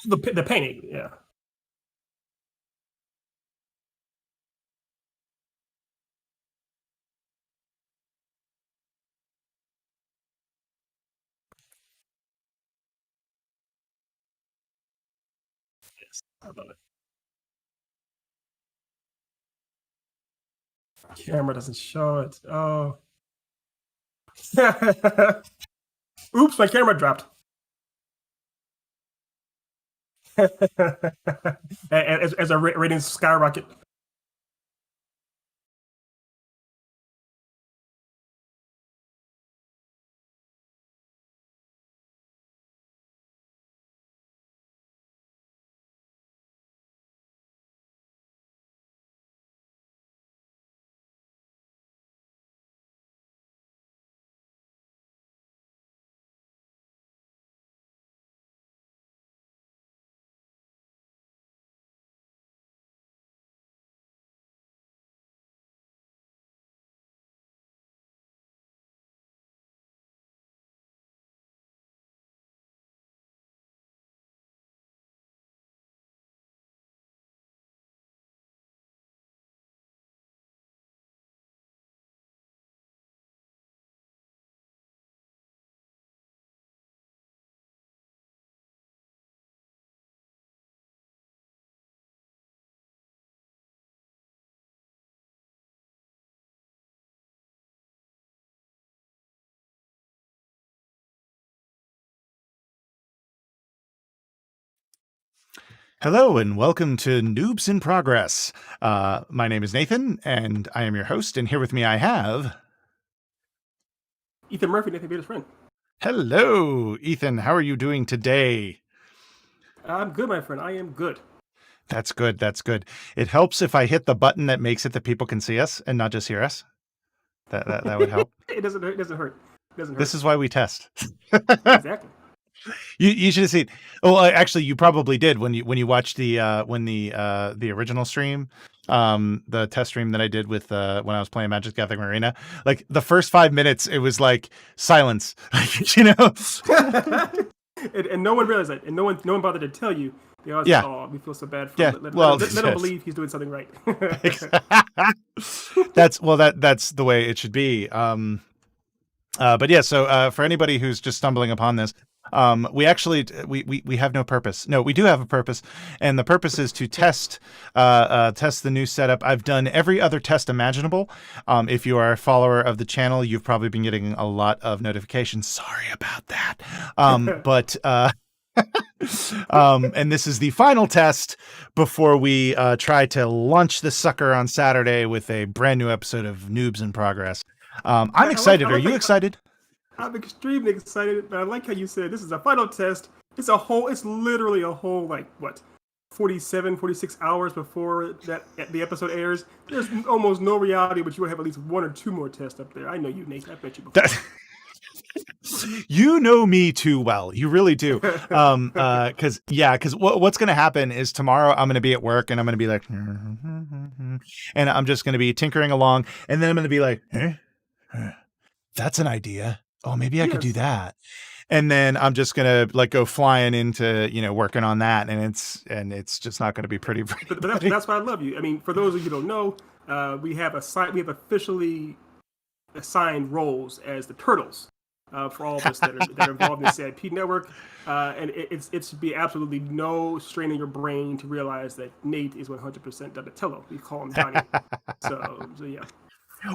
The painting, yeah. Yes, I love it. Camera doesn't show it. Oh. Oops, my camera dropped. as our ratings skyrocket. Hello and welcome to Noobs in Progress. My name is Nathan and I am your host, and here with me I have... Ethan Murphy, Nathan Beater's friend. Hello, Ethan. How are you doing today? I'm good, my friend. I am good. That's good. That's good. It helps if I hit the button that makes it that people can see us and not just hear us. That would help. It doesn't hurt. It doesn't hurt. This is why we test. Exactly. You should have seen. Oh, actually, you probably did when you watched the original stream, the test stream that I did with when I was playing Magic: The Gathering Arena. Like the first 5 minutes, it was like silence, you know. and no one realized that, and no one bothered to tell you. They always Yeah. Oh, we feel so bad for Yeah. him. Well, let him believe he's doing something right. that's the way it should be. But yeah, so for anybody who's just stumbling upon this, we actually we have no purpose. No, we do have a purpose, and the purpose is to test the new setup. I've done every other test imaginable. If you are a follower of the channel, you've probably been getting a lot of notifications. Sorry about that. But and this is the final test before we try to launch the sucker on Saturday with a brand new episode of Noobs in Progress. I'm excited. Are you excited? I'm extremely excited, but I like how you said this is a final test. It's literally a whole, like, what, 47, 46 hours before the episode airs. There's almost no reality, but you will have at least one or two more tests up there. I know you, Nate. I bet you before. You know me too well. You really do. Because what's going to happen is tomorrow I'm going to be at work and I'm going to be like, and I'm just going to be tinkering along, and then I'm going to be like, that's an idea. Oh, maybe I could do that. And then I'm just gonna like go flying into working on that, and it's just not going to be pretty. But that's why I love you. I mean, for those of you who don't know, we have officially assigned roles as the turtles for all of us that are involved in the CiP network, and it should be absolutely no strain in your brain to realize that Nate is 100% Donatello. We call him Johnny. so yeah.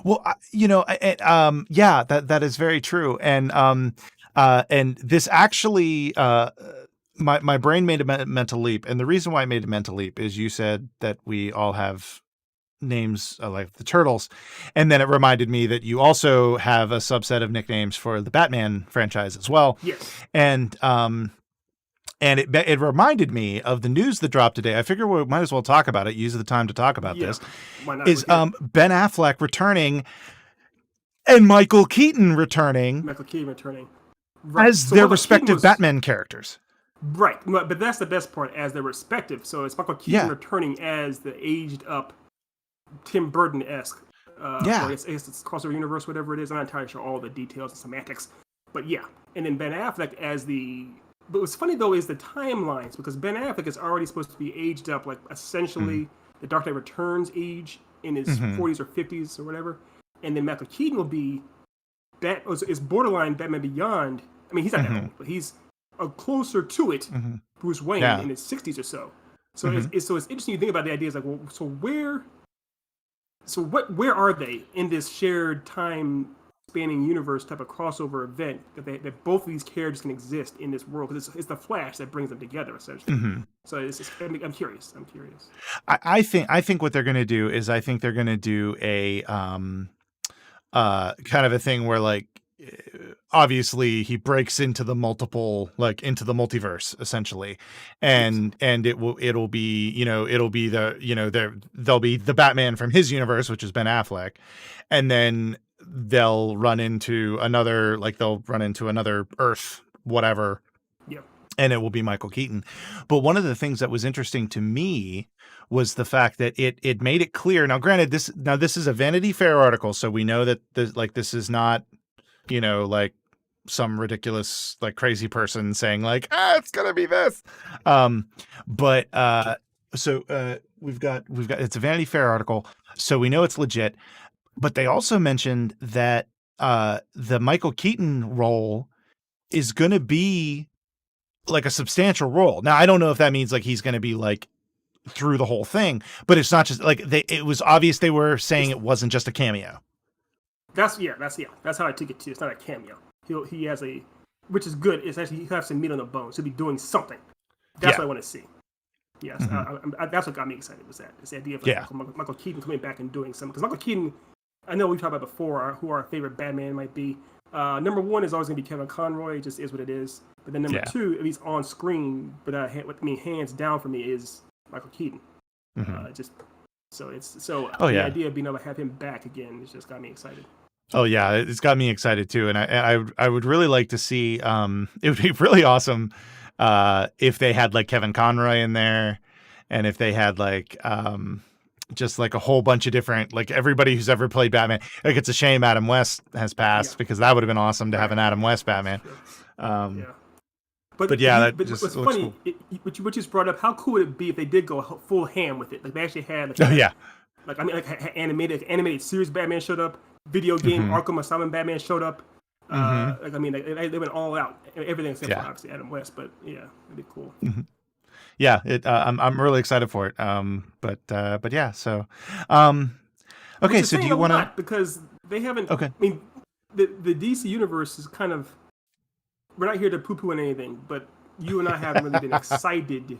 Well, that is very true, and this actually, my brain made a mental leap, and the reason why I made a mental leap is you said that we all have names like the Turtles, and then it reminded me that you also have a subset of nicknames for the Batman franchise as well. Yes, and it reminded me of the news that dropped today. I figure we might as well talk about it. Use the time to talk about this. Why not? Is Ben Affleck returning and Michael Keaton returning right. as their respective Batman characters. Right, but that's the best part, as their respective. So it's Michael Keaton returning as the aged up Tim Burton-esque. It's crossover universe, whatever it is. I'm not entirely sure all the details and semantics, but yeah. And then Ben Affleck as the But what's funny though is the timelines, because Ben Affleck is already supposed to be aged up, like essentially the Dark Knight Returns age in his 40s or 50s or whatever, and then Michael Keaton will be is borderline Batman Beyond. I mean, he's not that old, but he's closer to it. Bruce Wayne in his 60s or so. So it's interesting to think about the idea. Is like, well, so where are they in this shared time spanning universe type of crossover event that both of these characters can exist in this world? Because it's the Flash that brings them together essentially. So I'm curious. I think what they're going to do is I think they're going to do a kind of a thing where like obviously he breaks into the multiverse essentially, and it'll be there'll be the Batman from his universe, which is Ben Affleck, and then they'll run into another Earth whatever, and it will be Michael Keaton. But one of the things that was interesting to me was the fact that it made it clear. Now, granted, this is a Vanity Fair article, so we know that this is not, like some ridiculous, like crazy person saying like, it's gonna be this. So we've got it's a Vanity Fair article, so we know it's legit. But they also mentioned that the Michael Keaton role is going to be like a substantial role. Now, I don't know if that means like he's going to be like through the whole thing, but it's not just like it was obvious they were saying it wasn't just a cameo. That's how I took it too. It's not a cameo. He has which is good. It's actually, he has some meat on the bones. He'll be doing something. That's what I want to see. Yes, that's what got me excited. Was that it's the idea of Michael Keaton coming back and doing something? Because Michael Keaton, I know we've talked about before who our favorite Batman might be. Number one is always going to be Kevin Conroy. It just is what it is. But then number two, at least on screen, but hands down for me is Michael Keaton. The idea of being able to have him back again has just got me excited. Oh yeah, it's got me excited too, and I would really like to see. It would be really awesome if they had like Kevin Conroy in there, and if they had like just like a whole bunch of different, like everybody who's ever played Batman. Like it's a shame Adam West has passed because that would have been awesome to have an Adam West Batman. But what's funny, cool. What you just brought up, how cool would it be if they did go full ham with it? Like they actually had animated series Batman showed up, video game Arkham Asylum Batman showed up. They went all out, everything except for obviously Adam West. But yeah, it'd be cool. Yeah, I'm really excited for it. But yeah, so okay. So do you want to? Because they haven't. Okay. I mean, the DC universe is kind of. We're not here to poo-poo on anything, but you and I haven't really been excited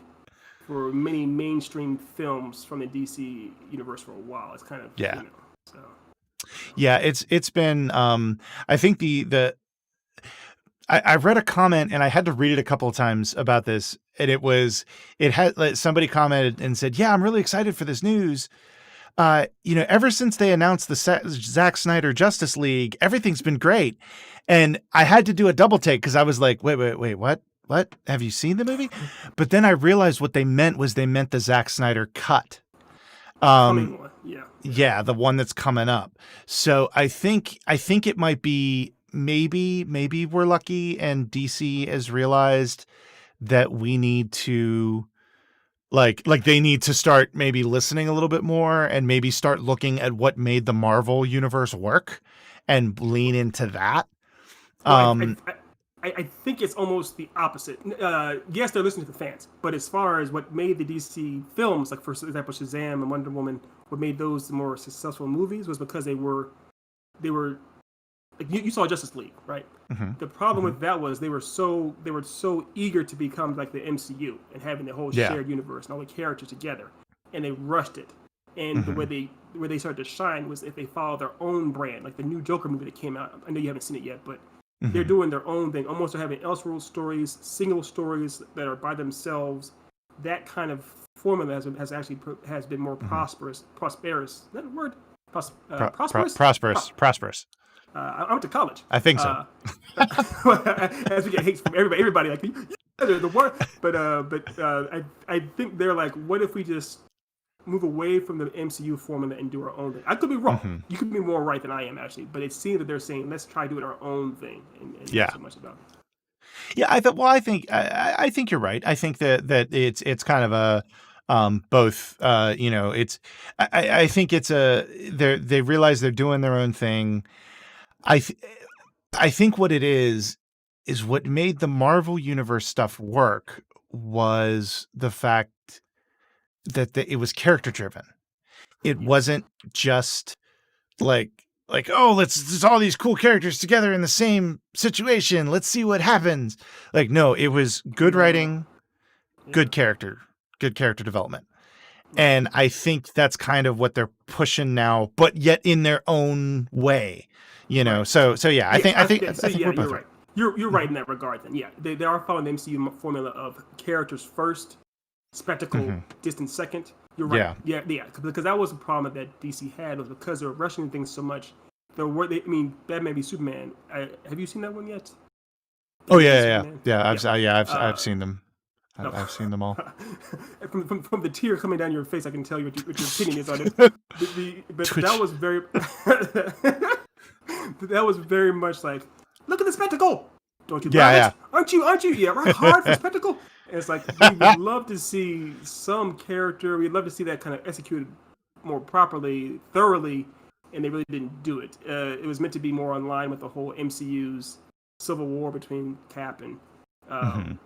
for many mainstream films from the DC universe for a while. It's kind of so. Yeah, it's been. I think I read a comment and I had to read it a couple of times about this, and somebody commented and said, "Yeah, I'm really excited for this news. Ever since they announced the Zack Snyder Justice League, everything's been great." And I had to do a double take because I was like, wait, what? Have you seen the movie? But then I realized what they meant was the Zack Snyder cut. Yeah, the one that's coming up. So I think it might be maybe we're lucky and DC has realized that we need to like they need to start maybe listening a little bit more and maybe start looking at what made the Marvel universe work and lean into that. I think it's almost the opposite. Yes, they're listening to the fans, but as far as what made the DC films, like for example Shazam and Wonder Woman, what made those the more successful movies was because they were like you saw Justice League, right? The problem with that was they were so eager to become like the MCU and having the whole shared universe and all the characters together, and they rushed it. And the way they started to shine was if they followed their own brand, like the new Joker movie that came out. I know you haven't seen it yet, but they're doing their own thing. Almost they're having Elseworld stories, single stories that are by themselves. That kind of formula has been more prosperous. Is that a word? Prosperous. I went to college. I think so. As we get hate from everybody, like the word. But I think they're like, what if we just move away from the MCU formula and do our own thing? I could be wrong. You could be more right than I am, actually. But it seems that they're saying, let's try doing our own thing. And not so much about it. Yeah, I thought. Well, I think you're right. I think that it's kind of a both. It's I think it's a they realize they're doing their own thing. I th- I think what it is what made the Marvel Universe stuff work was the fact that it was character driven. It Yes. wasn't just like oh, let's all these cool characters together in the same situation. Let's see what happens. Like no, it was good No. writing, Yeah. good character, good character development. Right. And I think that's kind of what they're pushing now, but yet in their own way, Right. So yeah, Yes. I So think yeah, we're you're both right. right. You're right Mm-hmm. in that regard. Then yeah, they are following the MCU formula of characters first, spectacle Mm-hmm. distant second. You're right. Yeah. Yeah. Because that was a problem that DC had was because they were rushing things so much. I mean, Batman v Superman. Have you seen that one yet? Oh Batman v yeah. Superman. Yeah. I've seen them. No. I've seen them all. From the tear coming down your face, I can tell you what your opinion is on it. But that Twitch. was very that was very much like, look at the spectacle. Don't you Yeah, love yeah. it? Aren't you? Yeah, right. Hard for spectacle. And it's like we would love to see some character. We'd love to see that kind of executed more properly, thoroughly, and they really didn't do it. It was meant to be more in line with the whole MCU's civil war between Cap and Mm-hmm. um,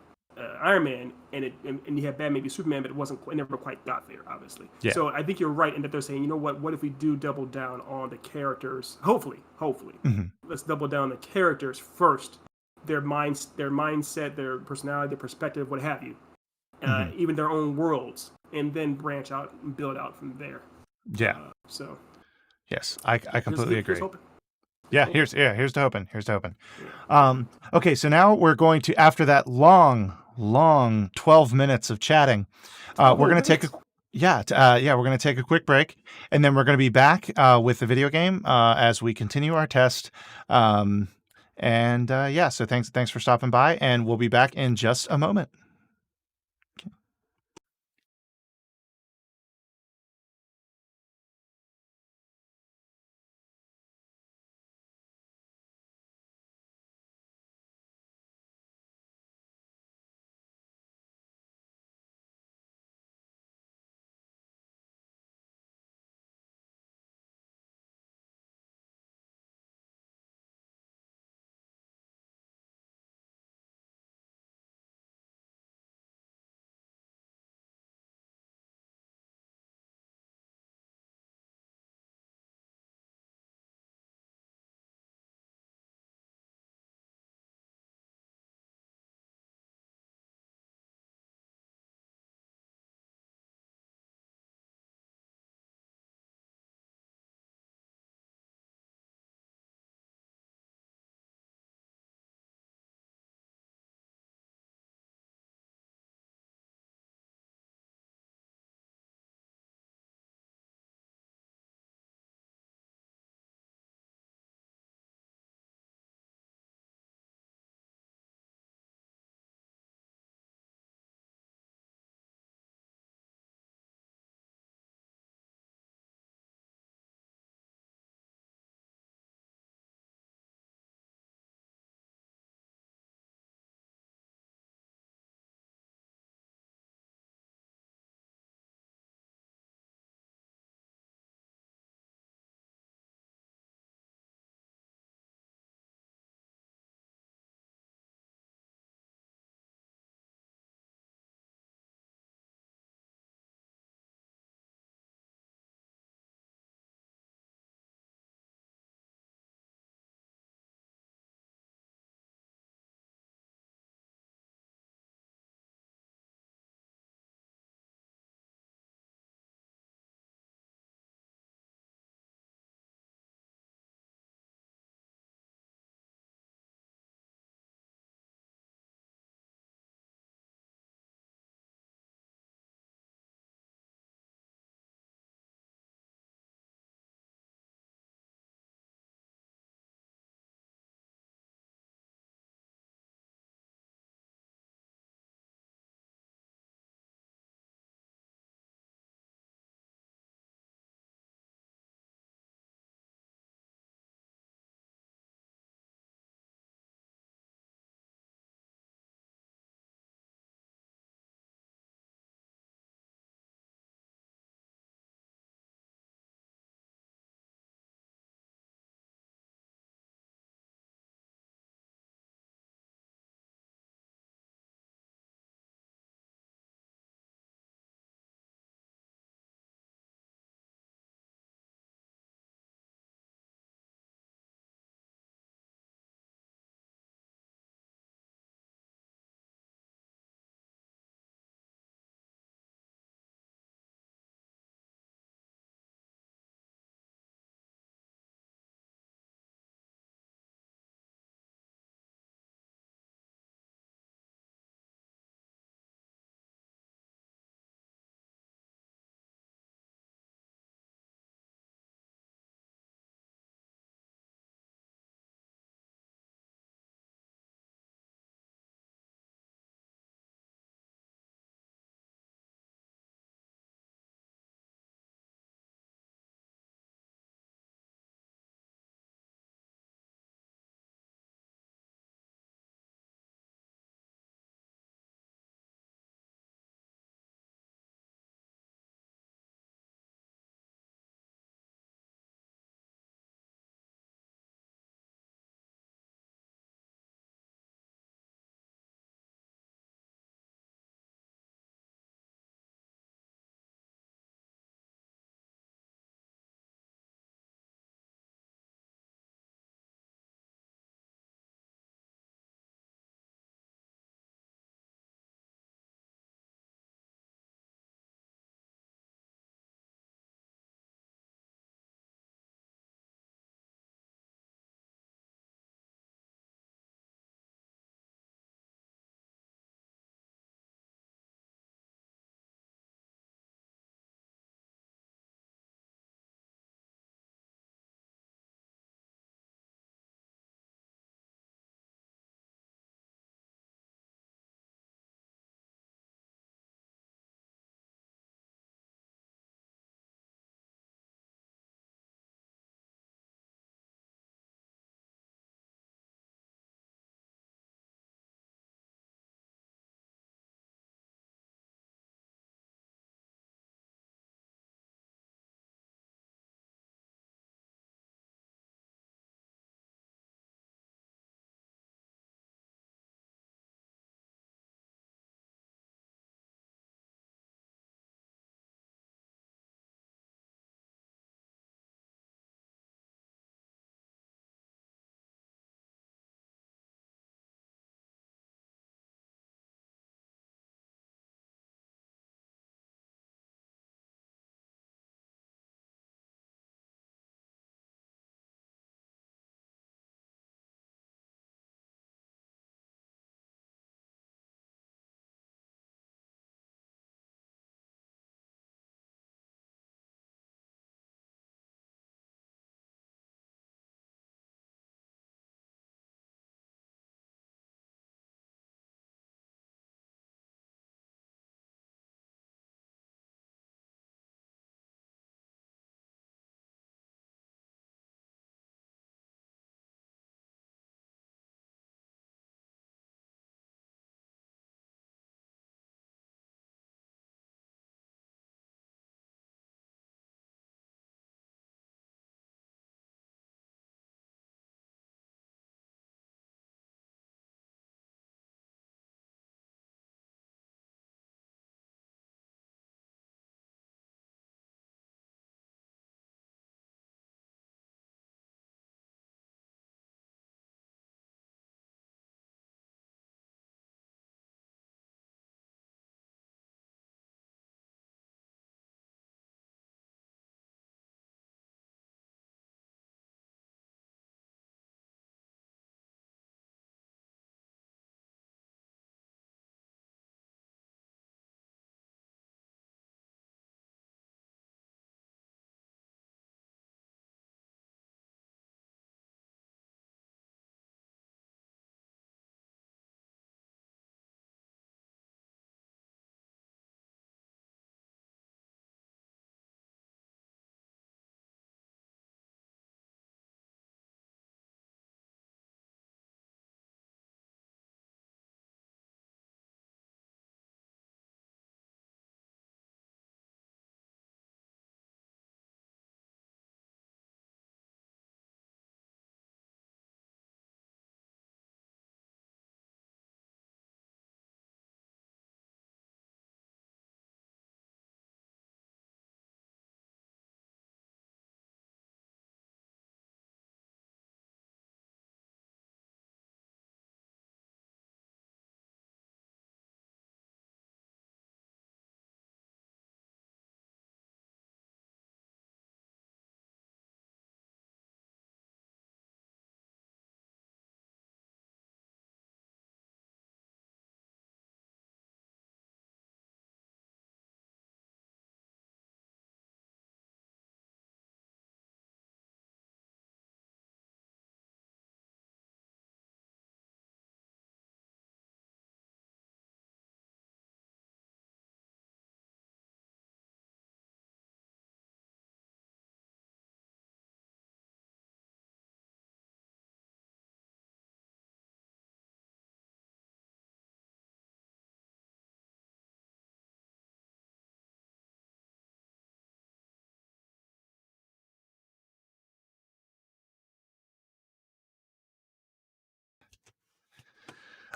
Iron Man, and you had Batman v Superman, but it never quite got there, obviously. Yeah. So I think you're right in that they're saying, you know what if we do double down on the characters? Hopefully, Mm-hmm. let's double down on the characters first, their mindset, their personality, their perspective, what have you, Mm-hmm. even their own worlds, and then branch out and build out from there. Yeah. So Yes, I completely here's agree. hoping. Here's to hoping. Here's to hoping. Yeah. Okay, so now we're going to, after that long 12 minutes of chatting, we're going to take a we're going to take a quick break, and then we're going to be back with the video game as we continue our test. So thanks for stopping by, and we'll be back in just a moment.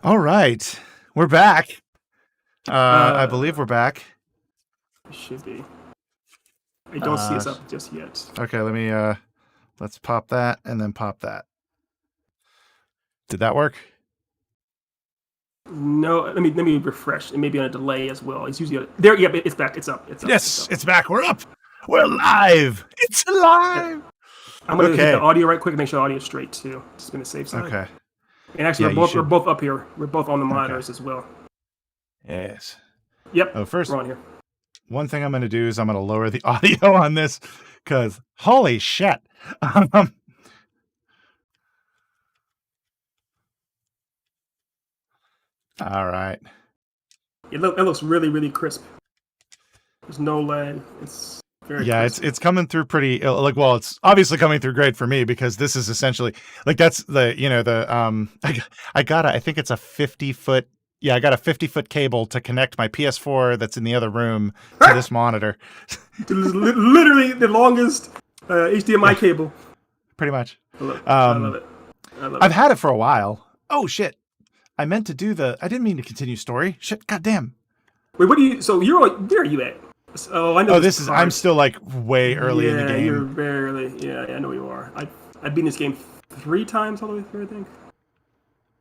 All right, we're back. I believe we're back. Should be. I don't see us up just yet. Okay, let me let's pop that and then pop that. Did that work? No, let me refresh. It may be on a delay as well. It's usually there. Yeah, it's back. It's up. It's up. Yes, it's back. We're up. We're live. It's live. I'm gonna hit the audio right quick and make sure the audio is straight too. Just gonna save side. Okay. And actually, we're both up here. We're both on the monitors as well. Yes. Yep. Oh, first, we're on here. One thing I'm going to do is I'm going to lower the audio on this because holy shit. All right. It looks really, really crisp. There's no lag. It's very crisp. It's coming through pretty like, well, it's obviously coming through great for me because this is essentially like that's the, you know, the I think it's a 50-foot. Yeah, I got a 50-foot cable to connect my PS4 that's in the other room to this monitor. Literally the longest HDMI cable. Pretty much. I love it. I've had it for a while. Oh shit! I meant to do I didn't mean to continue story. Shit! Goddamn. Wait, what do you? So where are you at? Oh, I know. Oh, this is. I'm still like way early in the game. You're very early. Yeah, I know you are. I've been this game 3 times all the way through, I think.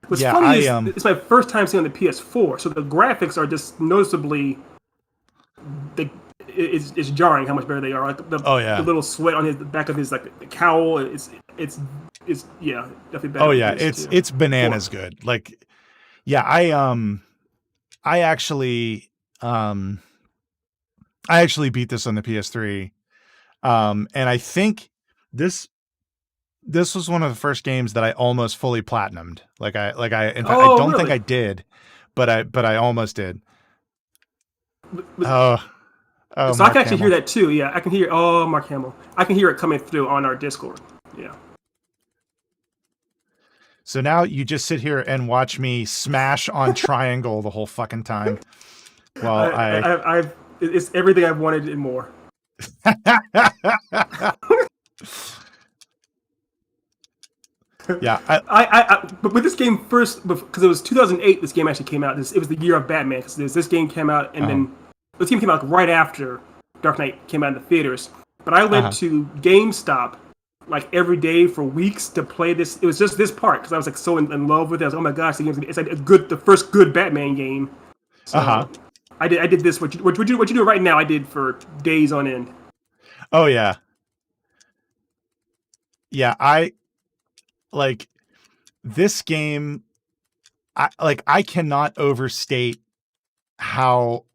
What's funny is it's my first time seeing on the PS4, so the graphics are just noticeably. It's jarring how much better they are. Like the little sweat on the back of his like the cowl. It's definitely better. Oh yeah, it's bananas good. Like, yeah, I actually beat this on the PS3, and I think this was one of the first games that I almost fully platinumed. In fact, I don't think I did, but I almost did. So Mark I can actually hear that too. Yeah, I can hear. Oh, Mark Hamill. I can hear it coming through on our Discord. Yeah. So now you just sit here and watch me smash on triangle the whole fucking time. Well, it's everything I've wanted and more. Yeah, but with this game first, because it was 2008, this game actually came out. It was the year of Batman. Because this game came out, and then this game came out right after Dark Knight came out in the theaters. But I went to GameStop like every day for weeks to play this. It was just this part because I was like so in love with it. I was like, oh my gosh, it's like the first good Batman game. So I did this. What you do right now? I did for days on end. Oh yeah. Yeah, I like this game. I cannot overstate how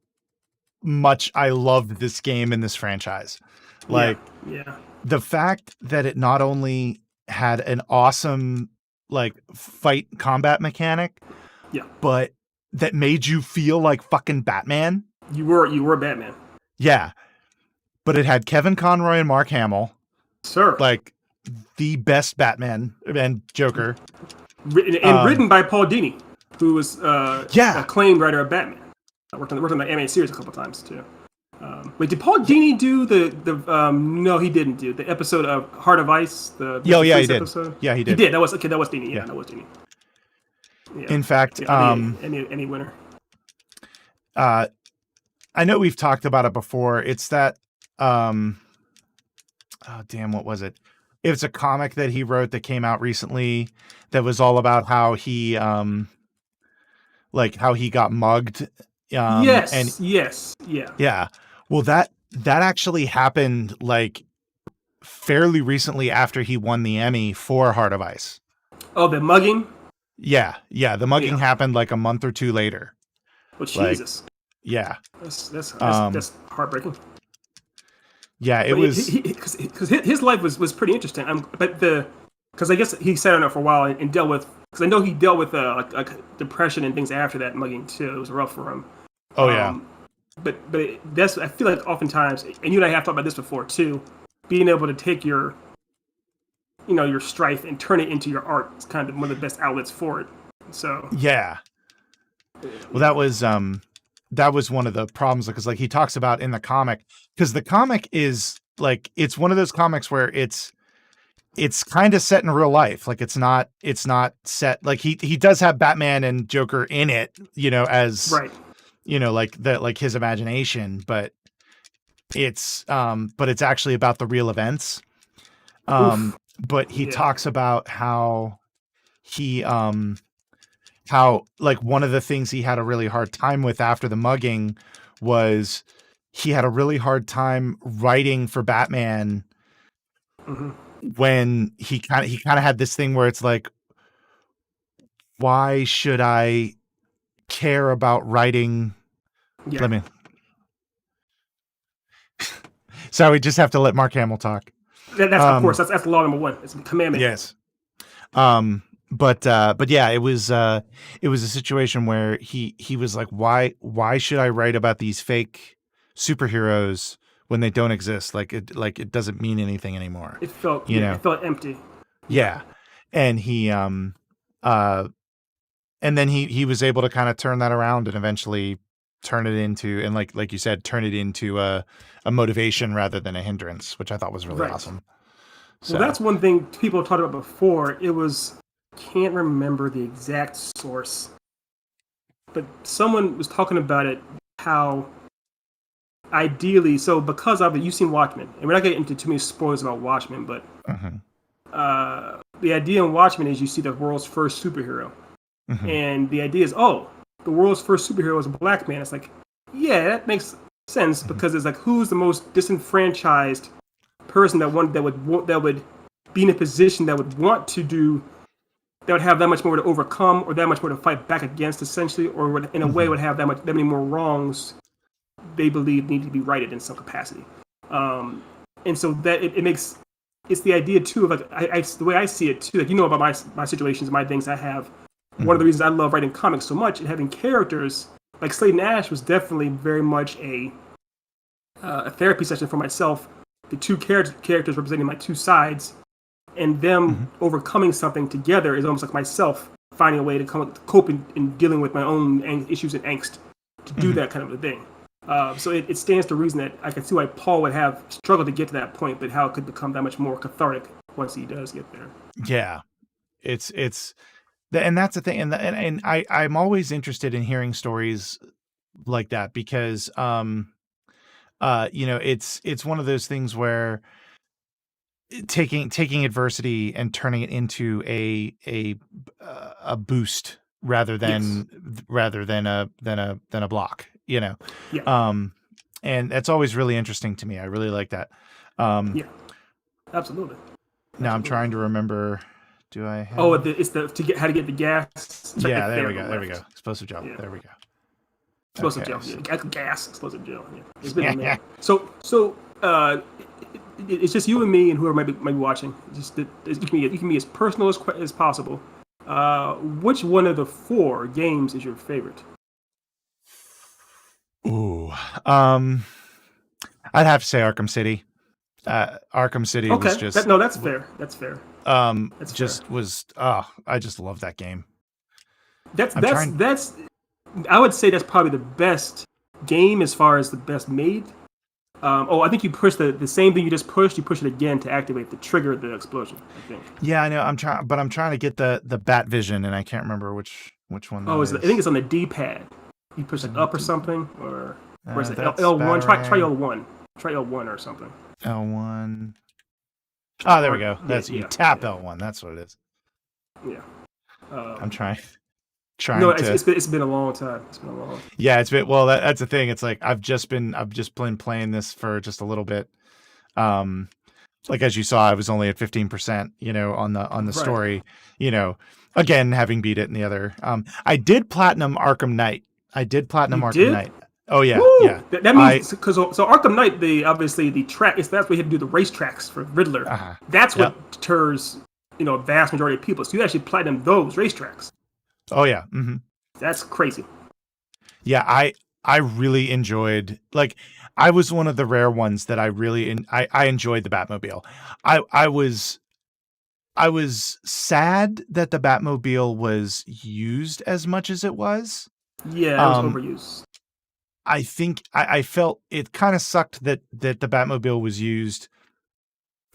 much I loved this game in this franchise. Like, the fact that it not only had an awesome like fight combat mechanic, but that made you feel like fucking Batman. You were Batman. Yeah, but it had Kevin Conroy and Mark Hamill, sir, like the best Batman and Joker, written by Paul Dini, who was acclaimed writer of Batman. I worked on the anime series a couple times too. Wait, did Paul Dini do the? No, he didn't do the episode of Heart of Ice. He did. Episode? Yeah, he did. He did. That was Dini. Yeah, that was Dini. Yeah. In fact, any winner. I know we've talked about it before. It's that. Oh damn! What was it? It's a comic that he wrote that came out recently that was all about how he how he got mugged. Yes. Well, that actually happened like fairly recently after he won the Emmy for Heart of Ice. Oh, the mugging? Yeah. The mugging happened like a month or two later. Oh, Jesus. Yeah. That's heartbreaking. Yeah, it was because his life was pretty interesting. Because I guess he sat on it for a while and dealt with, because I know he dealt with like depression and things after that mugging too. It was rough for him. Oh yeah. But that's, I feel like oftentimes, and you and I have talked about this before too, being able to take your strife and turn it into your art is kind of one of the best outlets for it. So yeah. Well, that was one of the problems, because like he talks about in the comic, because the comic is like, it's one of those comics where it's it's kind of set in real life. Like it's not set like he does have Batman and Joker in it, as Right. like his imagination, but it's actually about the real events. Oof. But he Yeah. talks about how he how like one of the things he had a really hard time with after the mugging was he had a really hard time writing for Batman Hmm. when he kind of had this thing where it's like, why should I care about writing? Yeah. Let me. So we just have to let Mark Hamill talk. That's of course that's law number one. It's a commandment. Yes. But yeah, it was a situation where he was like, why should I write about these fake superheroes when they don't exist? Like it doesn't mean anything anymore. It felt empty. Yeah. And he and then he was able to kind of turn that around and eventually turn it into, and like you said, turn it into a motivation rather than a hindrance, which I thought was really Right. awesome. Well, So that's one thing people talked about before. It was, can't remember the exact source, but someone was talking about it, how ideally, so because of it, you've seen Watchmen, and we're not getting into too many spoilers about Watchmen, but mhm, the idea in Watchmen is you see the world's first superhero. mhm, And the idea is, oh, the world's first superhero is a black man. It's like, yeah, that makes sense mhm, because it's like, who's the most disenfranchised person that would be in a position that would want to do, that would have that much more to overcome or that much more to fight back against, essentially, or would, in a way mhm, would have that many more wrongs they believe need to be righted in some capacity. And so that it makes, it's the idea too of like the way I see it too. Like, about my situations, my things I have. One of mhm, the reasons I love writing comics so much and having characters like Slade and Ash was definitely very much a therapy session for myself. The two characters representing my two sides, and them mhm, overcoming something together is almost like myself finding a way to cope in dealing with my own issues and angst to do mhm. that kind of a thing. So it stands to reason that I can see why Paul would have struggled to get to that point, but how it could become that much more cathartic once he does get there. Yeah, it's and that's the thing, and I'm always interested in hearing stories like that because it's one of those things where taking adversity and turning it into a boost rather Yes. than a block, Yeah. um and that's always really interesting to me. I really like that. um Yeah. Absolutely. Now I'm Absolutely. trying to remember, do I Oh, have, it's the to get how to get the gas. It's yeah, right there there we on the go, left. explosive gel, Yeah. there we go. Explosive Okay, gel. so Yeah. Gas. Explosive gel. Yeah. It's been a minute. So it's just you and me and whoever might be watching. You can be as personal as possible. Which one of the four games is your favorite? ooh, um I'd have to say Arkham City. Arkham City was Okay. just That's fair. That's fair. That's fair. I just love that game. That's I'm that's trying. that's. I would say that's probably the best game as far as the best made. I think you push the same thing you just pushed. You push it again to activate the trigger of the explosion. I think. Yeah, I know. I'm trying to get the Bat Vision, and I can't remember which one that I think is. it's on the D-pad. You push So like up or something, or is it that's L1? Try Batarang. L1. Try L1 or something. L1. Oh, there we Or go. yeah, That's, you yeah, tap yeah, L1. That's what it is. yeah. I'm Um, no, trying to. it's been a long time. It's been a long. Yeah, it's been, well. That's the thing. It's like I've just been playing this for just a little bit. Um, like as you saw, I was only at 15%, on the Right. story, you know, again, having beat it in the other. I did platinum Arkham Knight. I did platinum You Arkham did? Knight. Oh yeah, Woo! yeah. That I means because Arkham Knight, obviously the track is that's where you had to do the racetracks for Riddler. That's Yep. what deters a vast majority of people. So you actually platinum those racetracks. Oh yeah. Hmm. That's crazy. Yeah, I really enjoyed, like, I was one of the rare ones that I enjoyed the Batmobile. I was sad that the Batmobile was used as much as it was. Yeah, it was Um overused. I think I felt it kind of sucked that the Batmobile was used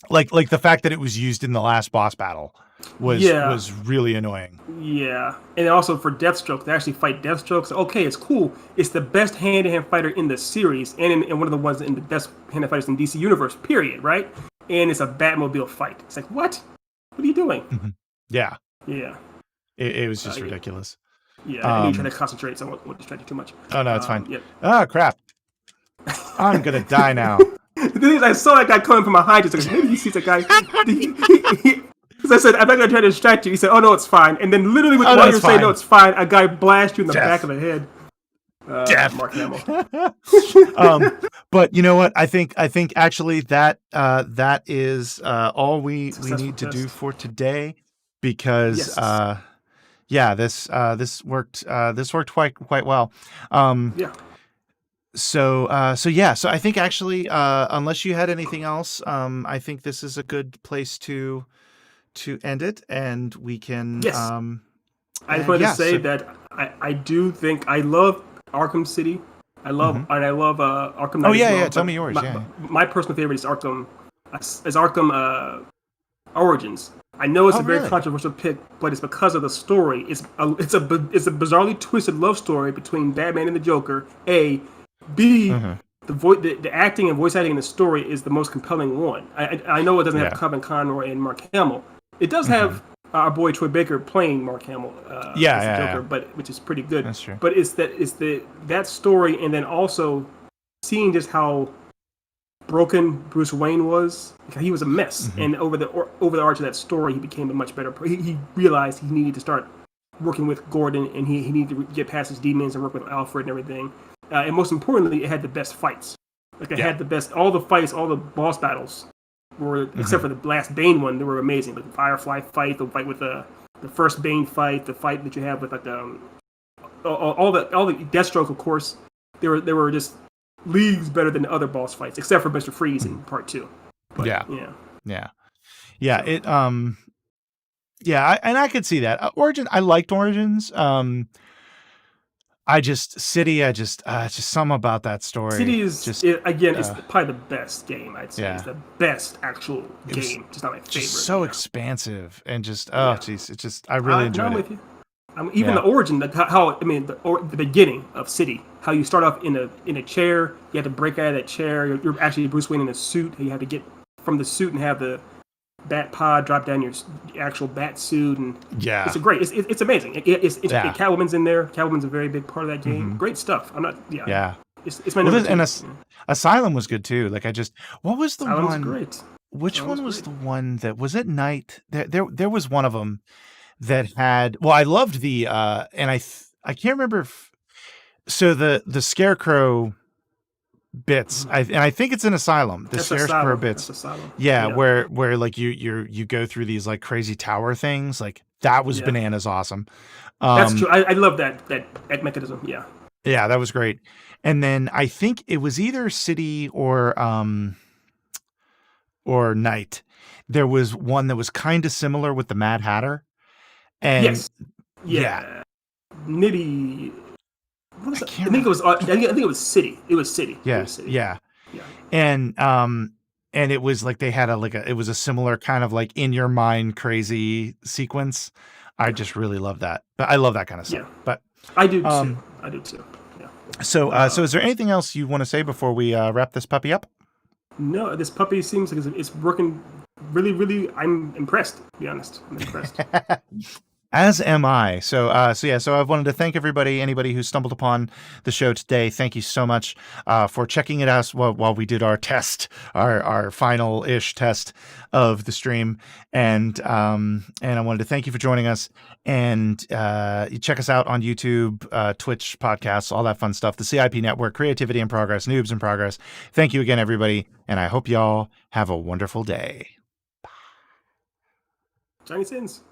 Like the fact that it was used in the last boss battle Yeah. was really annoying. Yeah, and also for Deathstroke, they actually fight Deathstroke. So, okay, it's cool. It's the best hand-to-hand fighter in the series, and one of the ones in the best hand-to-hand fighters in DC Universe. Period. Right? And it's a Batmobile fight. It's like, what? What are you doing? Yeah, Yeah. it was just Yeah. ridiculous. Yeah, I knew you trying to concentrate, so I won't distract you too much. Oh no, it's fine. Yeah. Oh crap! I'm gonna die now. The thing is, I saw that guy coming from behind. Just like, maybe he sees that guy. Because I said, I'm not gonna try to distract you. He said, "Oh no, it's fine." And then literally, while no, you're it's saying, fine. "No, it's fine," a guy blasts you in the Death. back of the head. Death. Mark Hamill. But you know what? I think actually that that is all we need to do for today, because Yes. yeah, this worked quite well. Yeah. So yeah, so I think actually unless you had anything else, I think this is a good place to end it, and we can Yes. I just and wanted yeah, to say so, that I do think I love Arkham City. I love Arkham Knight oh as yeah, well. yeah, tell but me yours. Yeah. my personal favorite is Arkham Origins. I know it's Oh a very really? controversial pick, but it's because of the story. It's a bizarrely twisted love story between Batman and the Joker. B. The acting and voice acting in the story is the most compelling one. I know it doesn't have Yeah. Kevin Conroy and Mark Hamill. It does have our boy Troy Baker playing Mark Hamill as the Joker, but which is pretty good. That's true. But it's that story, and then also seeing just how broken Bruce Wayne was. He was a mess, and over the arch of that story, he became a much better. He realized he needed to start working with Gordon, and he needed to get past his demons and work with Alfred and everything. And most importantly, it had the best fights. Like it had the best. All the fights, all the boss battles were, except for the last Bane one, they were amazing. Like the Firefly fight, the fight with the first Bane fight, the fight that you have with like all the Deathstroke, of course. They were just leagues better than the other boss fights, except for Mr. Freeze in part 2. But, Yeah. So. It and I could see that. I liked Origins. Just something about that story. City is just it's probably the best game. I'd say it's Yeah. the best actual game. Just not my favorite. just so expansive and just jeez, it just I really enjoyed I'm it. with you. Even the origin, the beginning of City, how you start off in a chair, you have to break out of that chair. You're actually Bruce Wayne in a suit. You have to get from the suit and have the bat pod drop down your actual bat suit, and it's it's amazing. Catwoman's in there. Catwoman's a very big part of that game. Great stuff. I'm not. It's my number two. Asylum was good too. Like what was the Asylum's one? great. Which one was the one that was at night? There was one of them that had. Well, I loved the and I can't remember if so the Scarecrow bits. I think it's an Asylum. The Scarecrow bits. Yeah, where like you go through these like crazy tower things. Like that was bananas awesome. That's true. I love that mechanism. Yeah. Yeah, that was great. And then I think it was either City or Night. There was one that was kind of similar with the Mad Hatter. And yes. Yeah. Maybe. I think it was City. It was City. Yeah. Yeah. And it was like they had it was a similar kind of like in your mind crazy sequence. I just really love that. But I love that kind of stuff. Yeah. But I do too. Yeah. So is there anything else you want to say before we wrap this puppy up? No, this puppy seems like it's working really, really. I'm impressed, to be honest. I'm impressed. As am I. So I wanted to thank anybody who stumbled upon the show today. Thank you so much for checking it out while we did our test, our final-ish test of the stream. And I wanted to thank you for joining us. And you check us out on YouTube, Twitch, podcasts, all that fun stuff. The CiP Network, Creativity in Progress, Noobs in Progress. Thank you again, everybody. And I hope y'all have a wonderful day. Johnny Sins.